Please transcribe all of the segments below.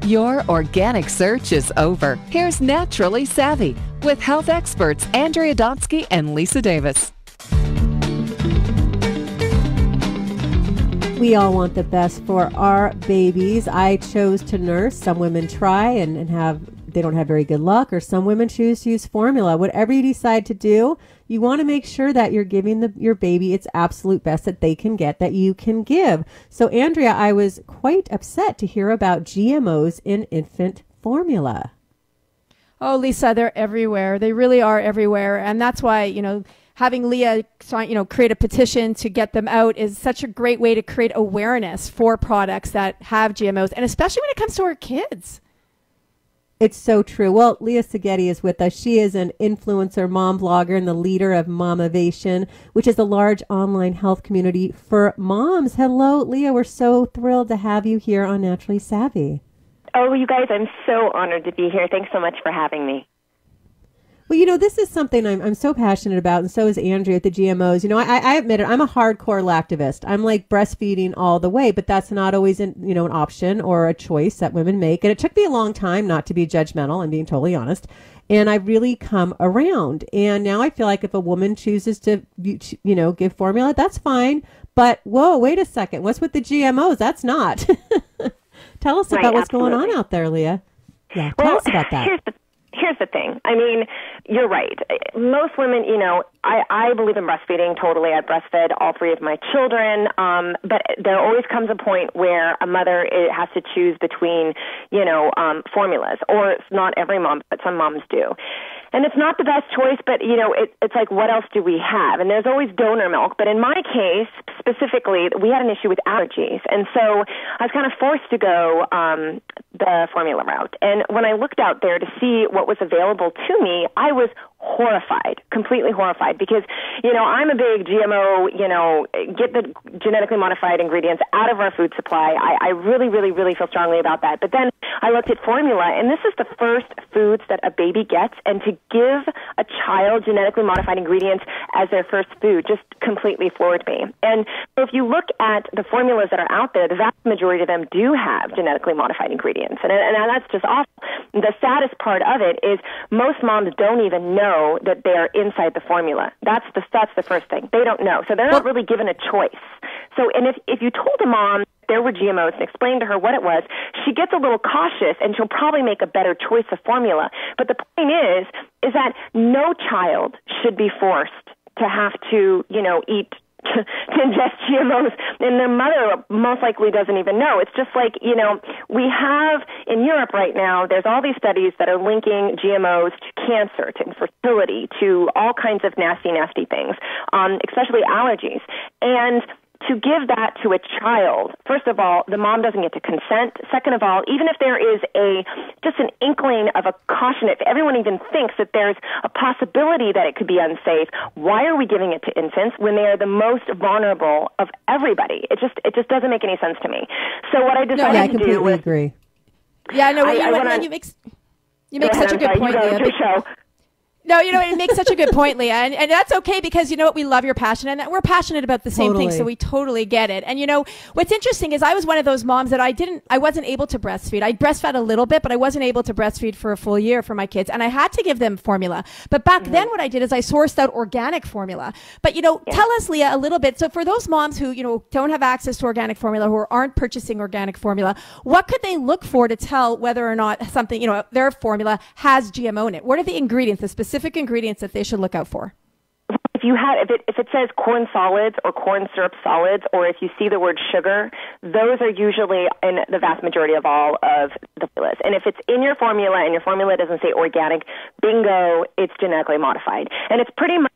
Your organic search is over. Here's Naturally Savvy with health experts Andrea and Lisa Davis. We all want the best for our babies. I chose to nurse. Some women try and they don't have very good luck, or some women choose to use formula. Whatever you decide to do, you want to make sure that you're giving your baby its absolute best that they can get, that you can give. So, Andrea, I was quite upset to hear about GMOs in infant formula. Oh, Lisa, they're everywhere. They really are everywhere. And that's why, having Leah, create a petition to get them out is such a great way to create awareness for products that have GMOs, and especially when it comes to our kids. It's so true. Well, Leah Segedie is with us. She is an influencer, mom blogger, and the leader of Momavation, which is a large online health community for moms. Hello, Leah. We're so thrilled to have you here on Naturally Savvy. Oh, you guys, I'm so honored to be here. Thanks so much for having me. Well, this is something I'm so passionate about, and so is Andrea at the GMOs. I admit it, I'm a hardcore lactivist. I'm like breastfeeding all the way, but that's not always an option or a choice that women make. And it took me a long time not to be judgmental, I'm being totally honest. And I've really come around. And now I feel like if a woman chooses to, give formula, that's fine. But whoa, wait a second. What's with the GMOs? That's not. Tell us about what's going on out there, Leah. Yeah, tell us about that. Here's the thing. I mean, you're right. Most women, I believe in breastfeeding totally. I breastfed all three of my children. But there always comes a point where a mother has to choose between, formulas. Or it's not every mom, but some moms do. And it's not the best choice, but, it's like, what else do we have? And there's always donor milk. But in my case, specifically, we had an issue with allergies. And so I was kind of forced to go the formula route. And when I looked out there to see what was available to me, I was horrified, completely horrified, because, I'm a big GMO, get the genetically modified ingredients out of our food supply. I really, really, really feel strongly about that. But then I looked at formula, and this is the first foods that a baby gets, and to give a child genetically modified ingredients as their first food just completely floored me. And so if you look at the formulas that are out there, the vast majority of them do have genetically modified ingredients. And that's just awful. The saddest part of it is most moms don't even know that they are inside the formula. That's the first thing. They don't know. So they're not really given a choice. So, and if you told a mom there were GMOs and explained to her what it was, she gets a little cautious and she'll probably make a better choice of formula. But the point is that no child should be forced to have to, eat to ingest GMOs, and their mother most likely doesn't even know. It's just like, we have in Europe right now, there's all these studies that are linking GMOs to cancer, to infertility, to all kinds of nasty, nasty things, especially allergies. And to give that to a child, first of all, the mom doesn't get to consent. Second of all, even if there is just an inkling of a caution, if everyone even thinks that there's a possibility that it could be unsafe, why are we giving it to infants when they are the most vulnerable of everybody? It just doesn't make any sense to me. So what I decided to do was... I completely agree. Yeah, no, you make such a good point, Leah. No, it makes such a good point, Leah. And that's okay, because you know what? We love your passion, and we're passionate about the same thing, so we totally get it. And what's interesting is I was one of those moms that I wasn't able to breastfeed. I breastfed a little bit, but I wasn't able to breastfeed for a full year for my kids. And I had to give them formula. But back then what I did is I sourced out organic formula. But, tell us, Leah, a little bit. So for those moms who, don't have access to organic formula, who aren't purchasing organic formula, what could they look for to tell whether or not something, their formula has GMO in it? What are the ingredients, the specific ingredients that they should look out for? If it says corn solids or corn syrup solids, or if you see the word sugar, those are usually in the vast majority of all of the formulas. And if it's in your formula and your formula doesn't say organic, bingo, it's genetically modified. And it's pretty much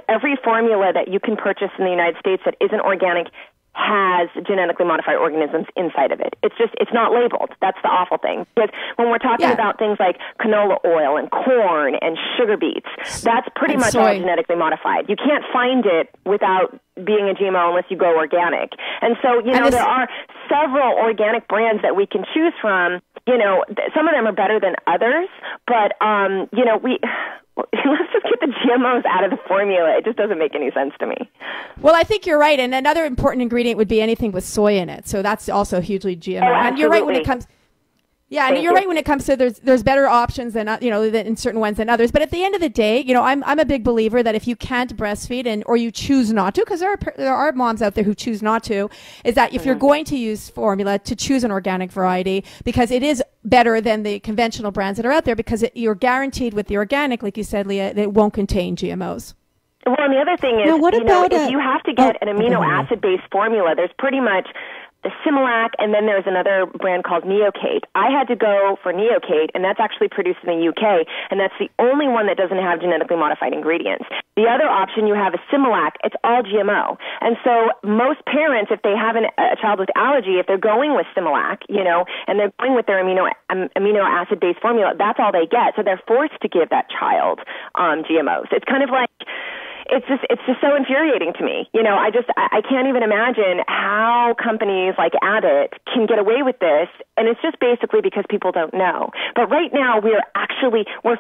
every formula that you can purchase in the United States that isn't organic has genetically modified organisms inside of it. It's not labeled. That's the awful thing. Because when we're talking about things like canola oil and corn and sugar beets, that's pretty much all genetically modified. You can't find it without being a GMO unless you go organic. And so, there are several organic brands that we can choose from. Some of them are better than others, but, let's just get the GMOs out of the formula. It just doesn't make any sense to me. Well, I think you're right. And another important ingredient would be anything with soy in it. So that's also hugely GMO. Oh, and you're right when it comes... Yeah, and you're right when it comes to there's better options than in certain ones than others. But at the end of the day, I'm a big believer that if you can't breastfeed or you choose not to, because there are moms out there who choose not to, is that if you're going to use formula, to choose an organic variety, because it is better than the conventional brands that are out there, because you're guaranteed with the organic, like you said, Leah, that it won't contain GMOs. Well, and the other thing is, if you have to get an amino acid-based formula, there's pretty much the Similac, and then there's another brand called Neocate. I had to go for Neocate, and that's actually produced in the UK, and that's the only one that doesn't have genetically modified ingredients. The other option you have is Similac. It's all GMO. And so most parents, if they have a child with allergy, if they're going with Similac, and they're going with their amino acid-based formula, that's all they get. So they're forced to give that child GMOs. It's kind of like... It's just so infuriating to me. I can't even imagine how companies like Abbott can get away with this, and it's just basically because people don't know. But right now we're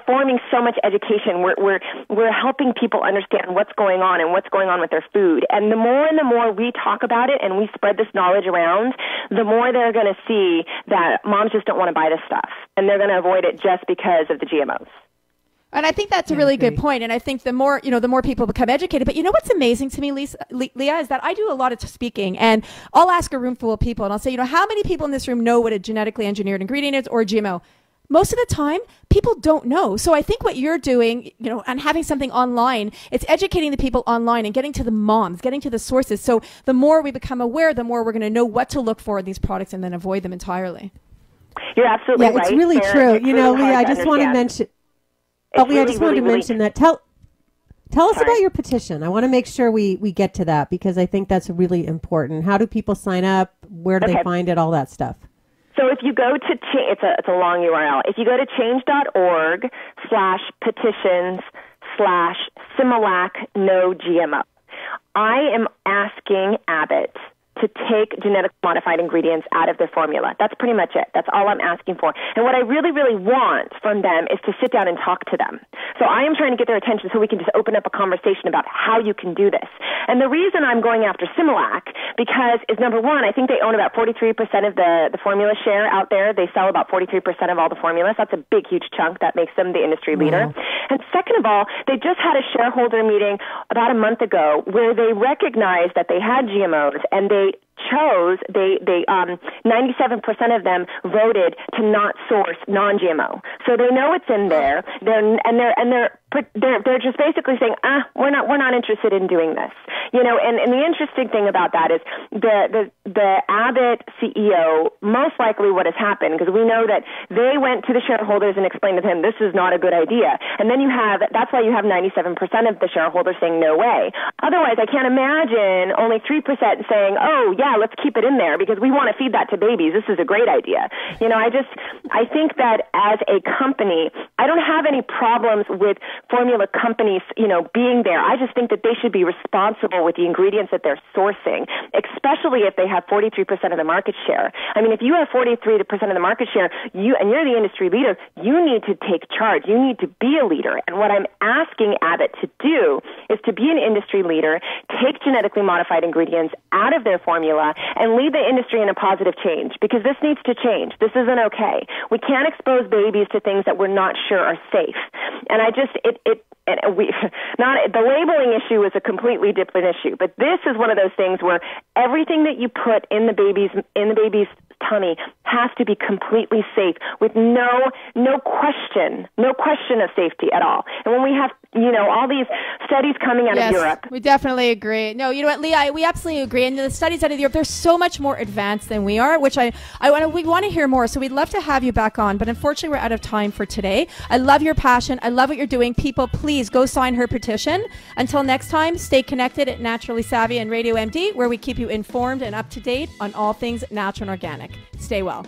forming so much education. We're helping people understand what's going on and what's going on with their food. And the more we talk about it and we spread this knowledge around, the more they're going to see that moms just don't want to buy this stuff, and they're going to avoid it just because of the GMOs. And I think that's a really good point. And I think the more people become educated. But what's amazing to me, Leah, is that I do a lot of speaking, and I'll ask a room full of people, and I'll say, how many people in this room know what a genetically engineered ingredient is or a GMO? Most of the time, people don't know. So I think what you're doing, and having something online, it's educating the people online and getting to the moms, getting to the sources. So the more we become aware, the more we're going to know what to look for in these products and then avoid them entirely. You're absolutely right. Yeah, it's really true. Leah, I just want to mention... Leah, I just wanted to mention that. Tell us about your petition. I want to make sure we get to that, because I think that's really important. How do people sign up? Where do they find it? All that stuff. So if you go to, it's a long URL. If you go to change.org/petitions/Similac no GMO, I am asking Abbott to take genetically modified ingredients out of their formula. That's pretty much it. That's all I'm asking for. And what I really, really want from them is to sit down and talk to them. So I am trying to get their attention so we can just open up a conversation about how you can do this. And the reason I'm going after Similac is, number one, I think they own about 43% of the formula share out there. They sell about 43% of all the formulas. That's a big, huge chunk. That makes them the industry leader. And second of all, they just had a shareholder meeting about a month ago where they recognized that they had GMOs, and they 97% of them voted to not source non-GMO. So they know it's in there. They're just basically saying, we're not interested in doing this. And the interesting thing about that is the Abbott CEO, most likely what has happened, because we know that they went to the shareholders and explained to them, this is not a good idea. And then that's why you have 97% of the shareholders saying no way. Otherwise, I can't imagine only 3% saying, oh yeah, let's keep it in there because we want to feed that to babies. This is a great idea. I think that as a company, I don't have any problems with formula companies, being there. I just think that they should be responsible with the ingredients that they're sourcing, especially if they have 43% of the market share. I mean, if you have 43% of the market share, and you're the industry leader, you need to take charge. You need to be a leader. And what I'm asking Abbott to do is to be an industry leader, take genetically modified ingredients out of their formula, and lead the industry in a positive change, because this needs to change. This isn't okay. We can't expose babies to things that we're not sure are safe. And the labeling issue is a completely different issue, but this is one of those things where everything that you put in the baby's tummy has to be completely safe, with no question of safety at all. And when we have all these studies coming out of Europe, we definitely agree. No, you know what, Leah, we absolutely agree. And the studies out of Europe, they're so much more advanced than we are, which we want to hear more. So we'd love to have you back on, but unfortunately we're out of time for today. I love your passion. I love what you're doing. People, please go sign her petition. Until next time, stay connected at Naturally Savvy and Radio MD, where we keep you informed and up to date on all things natural and organic. Stay well.